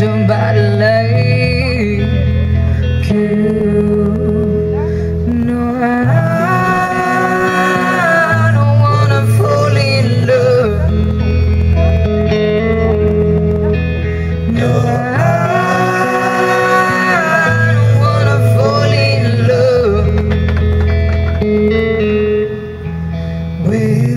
somebody like you. No, I don't wanna fall in love. No, I don't wanna fall in love with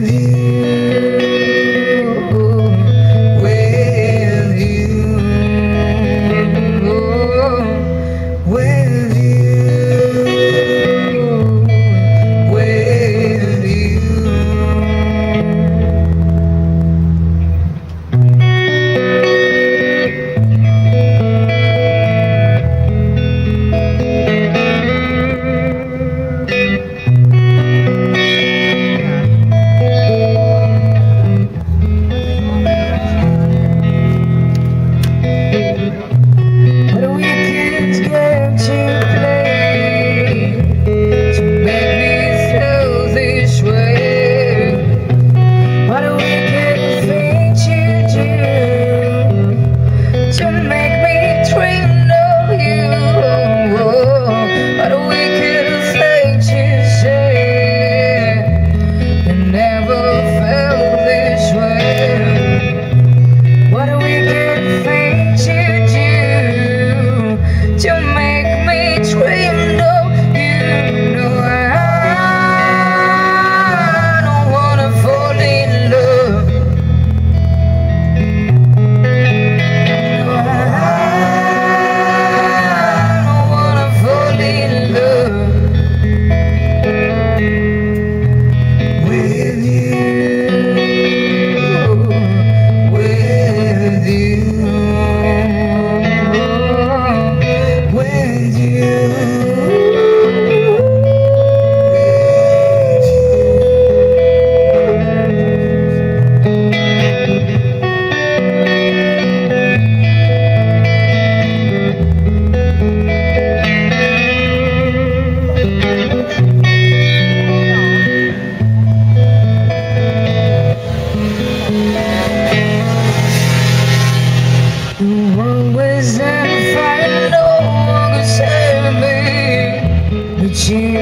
you.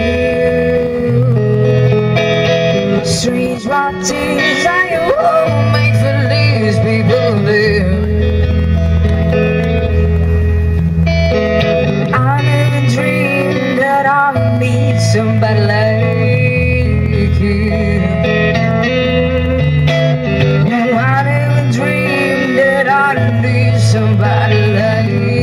Strange routines I won't make for these people live. I never dreamed that I would meet somebody like you. No, I never dreamed that I'd meet somebody like you.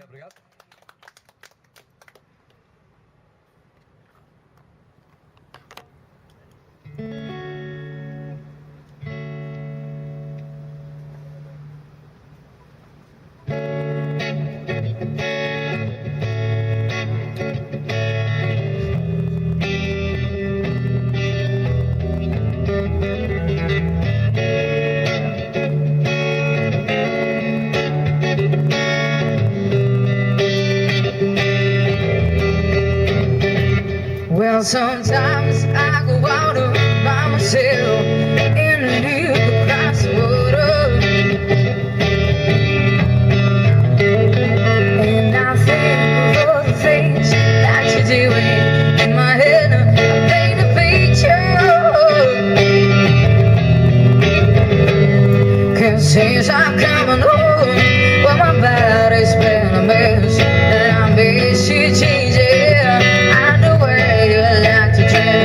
Obrigado. Well, sometimes I go out by myself in the deep across the water, and I think of all the things that you're doing. In my head, I paint a picture, 'cause since I'm coming home, well, my body's been a mess, and I miss you changing. I know where you like to dress.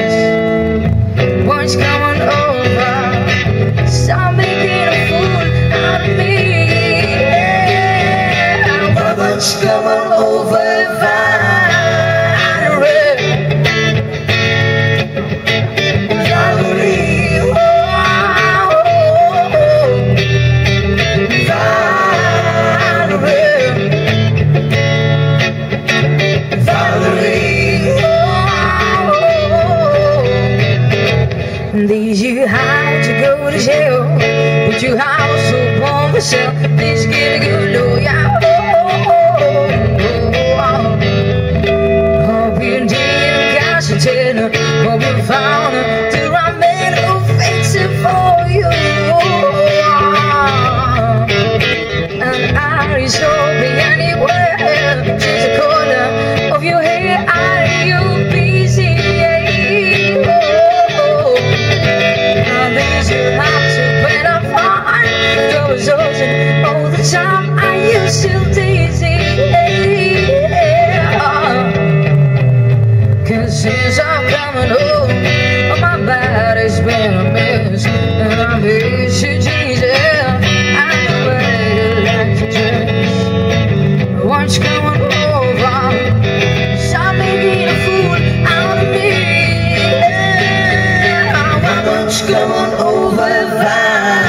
And these you how to go to jail, put your house upon for sale. Please get a good lawyer. Hope you didn't catch a tenor. Hope you found the right man who fix it for you. And I is hoping anywhere. She's a corner of your hair. Are you busy? And these you have to pay the fine. Those all the time. Are you still dizzy? Cause since I'm coming home, my body's been a mess. And I miss you, Jesus. I know you like your dress. What's coming over? Stop making a fool out of me. What's coming over, Valerie?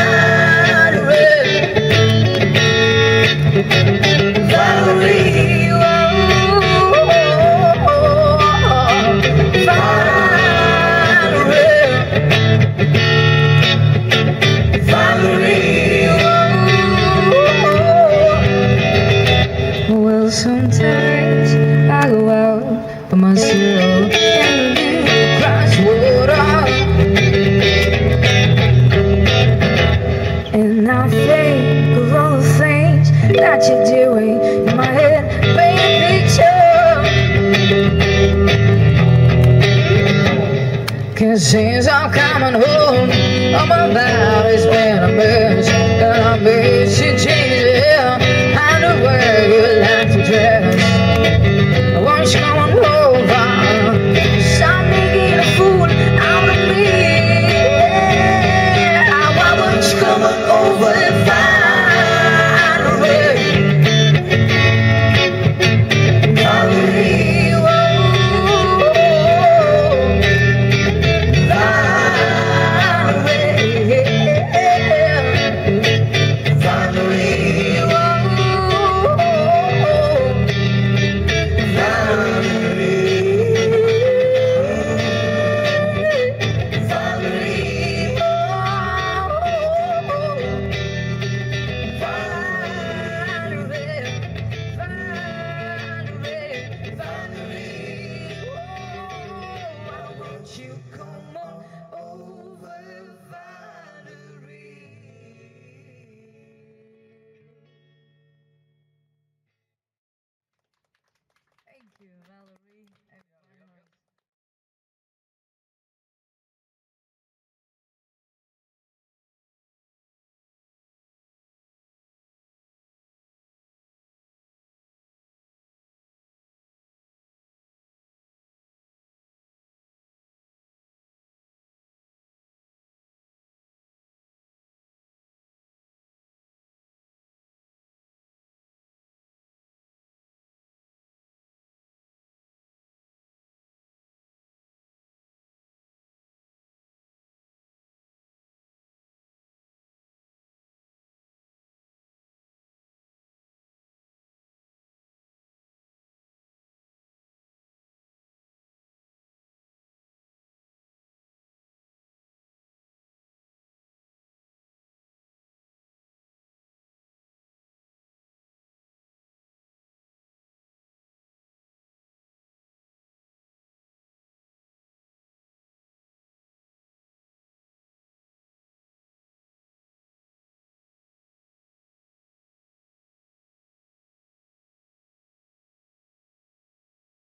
Well, sometimes I go out by myself and cross water, and I think of all the things that you're doing in my head, paint a picture. Cause since I'm coming home, my body's been a mess, and I miss you.